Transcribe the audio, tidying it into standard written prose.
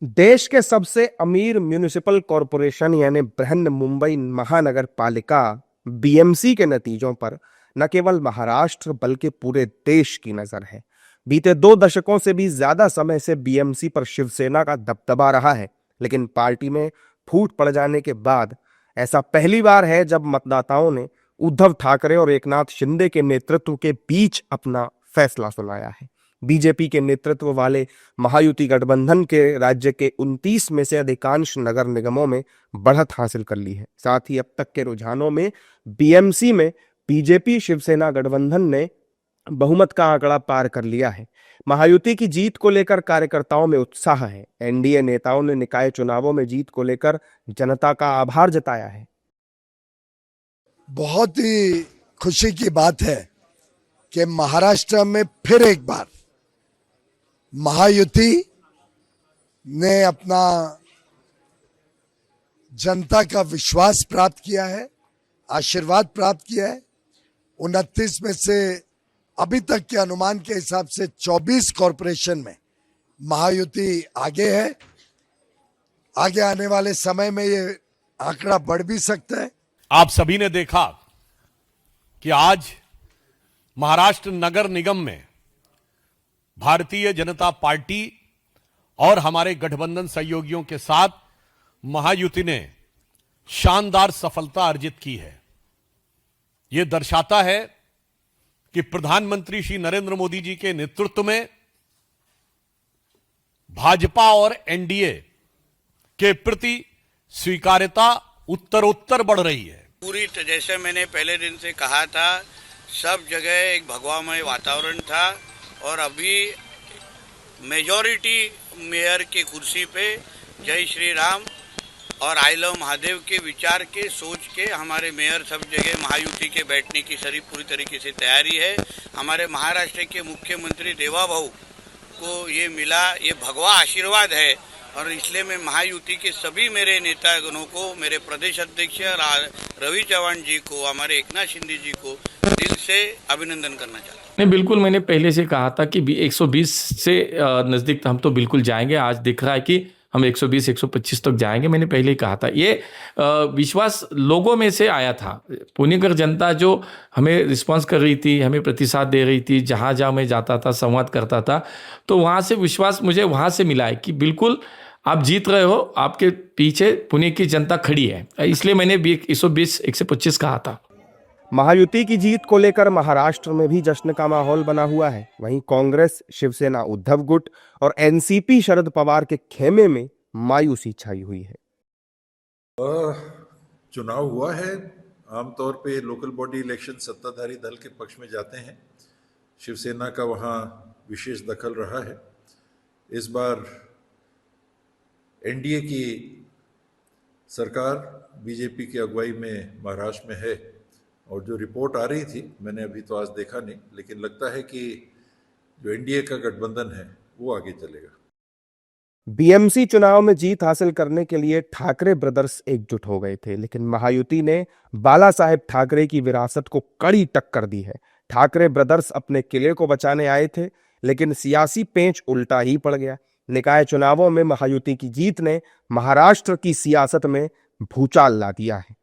देश के सबसे अमीर म्युनिसिपल कॉरपोरेशन यानी बृहन मुंबई महानगर पालिका बीएमसी के नतीजों पर न केवल महाराष्ट्र बल्कि पूरे देश की नजर है। बीते 2 दशकों से भी ज्यादा समय से बीएमसी पर शिवसेना का दबदबा रहा है, लेकिन पार्टी में फूट पड़ जाने के बाद ऐसा पहली बार है जब मतदाताओं ने उद्धव ठाकरे और एकनाथ शिंदे के नेतृत्व के बीच अपना फैसला सुनाया है। बीजेपी के नेतृत्व वाले महायुति गठबंधन के राज्य के 29 में से अधिकांश नगर निगमों में बढ़त हासिल कर ली है। साथ ही अब तक के रुझानों में बीएमसी में बीजेपी शिवसेना गठबंधन ने बहुमत का आंकड़ा पार कर लिया है। महायुति की जीत को लेकर कार्यकर्ताओं में उत्साह है। एनडीए नेताओं ने निकाय चुनावों में जीत को लेकर जनता का आभार जताया है। बहुत ही खुशी की बात है कि महाराष्ट्र में फिर एक बार महायुति ने अपना जनता का विश्वास प्राप्त किया है, आशीर्वाद प्राप्त किया है। 29 में से अभी तक के अनुमान के हिसाब से 24 कॉरपोरेशन में महायुति आगे है। आगे आने वाले समय में ये आंकड़ा बढ़ भी सकता है। आप सभी ने देखा कि आज महाराष्ट्र नगर निगम में भारतीय जनता पार्टी और हमारे गठबंधन सहयोगियों के साथ महायुति ने शानदार सफलता अर्जित की है। यह दर्शाता है कि प्रधानमंत्री श्री नरेंद्र मोदी जी के नेतृत्व में भाजपा और एनडीए के प्रति स्वीकार्यता उत्तरोत्तर बढ़ रही है। पूरी जैसे मैंने पहले दिन से कहा था, सब जगह एक भगवामय वातावरण था और अभी मेजॉरिटी मेयर की कुर्सी पे जय श्री राम और आई लव महादेव के विचार के सोच के हमारे मेयर सब जगह महायुति के बैठने की सारी पूरी तरीके से तैयारी है। हमारे महाराष्ट्र के मुख्यमंत्री देवाभाऊ को ये मिला, ये भगवा आशीर्वाद है और इसलिए मैं महायुति के सभी मेरे नेतागणों को, मेरे प्रदेश अध्यक्ष रवि चौहान जी को, हमारे एकनाथ शिंदे जी को दिल से अभिनंदन करना चाहता हूँ। नहीं, बिल्कुल मैंने पहले से कहा था कि 120 से नज़दीक हम तो बिल्कुल जाएंगे। आज दिख रहा है कि हम 120-125 तक जाएंगे। मैंने पहले ही कहा था। ये विश्वास लोगों में से आया था। पुणेकर जनता जो हमें रिस्पांस कर रही थी, हमें प्रतिसाद दे रही थी, जहाँ जहाँ मैं जाता था, संवाद करता था, तो वहाँ से विश्वास मुझे वहाँ से मिला है कि बिल्कुल आप जीत रहे हो, आपके पीछे पुणे की जनता खड़ी है। इसलिए मैंने 120-125 कहा था। महायुति की जीत को लेकर महाराष्ट्र में भी जश्न का माहौल बना हुआ है। वहीं कांग्रेस, शिवसेना उद्धव गुट और एनसीपी शरद पवार के खेमे में मायूसी छाई हुई है। चुनाव हुआ है। आमतौर पे लोकल बॉडी इलेक्शन सत्ताधारी दल के पक्ष में जाते हैं। शिवसेना का वहाँ विशेष दखल रहा है। इस बार एनडीए की सरकार बीजेपी की अगुवाई में महाराष्ट्र में है और जो रिपोर्ट आ रही थी, मैंने अभी तो आज देखा नहीं, लेकिन लगता है कि जो एनडीए का गठबंधन है वो आगे चलेगा। बीएमसी चुनाव में जीत हासिल करने के लिए ठाकरे ब्रदर्स एकजुट हो गए थे, लेकिन महायुति ने बाला साहेब ठाकरे की विरासत को कड़ी टक्कर दी है। ठाकरे ब्रदर्स अपने किले को बचाने आए थे, लेकिन सियासी पेंच उल्टा ही पड़ गया। निकाय चुनावों में महायुति की जीत ने महाराष्ट्र की सियासत में भूचाल ला दिया है।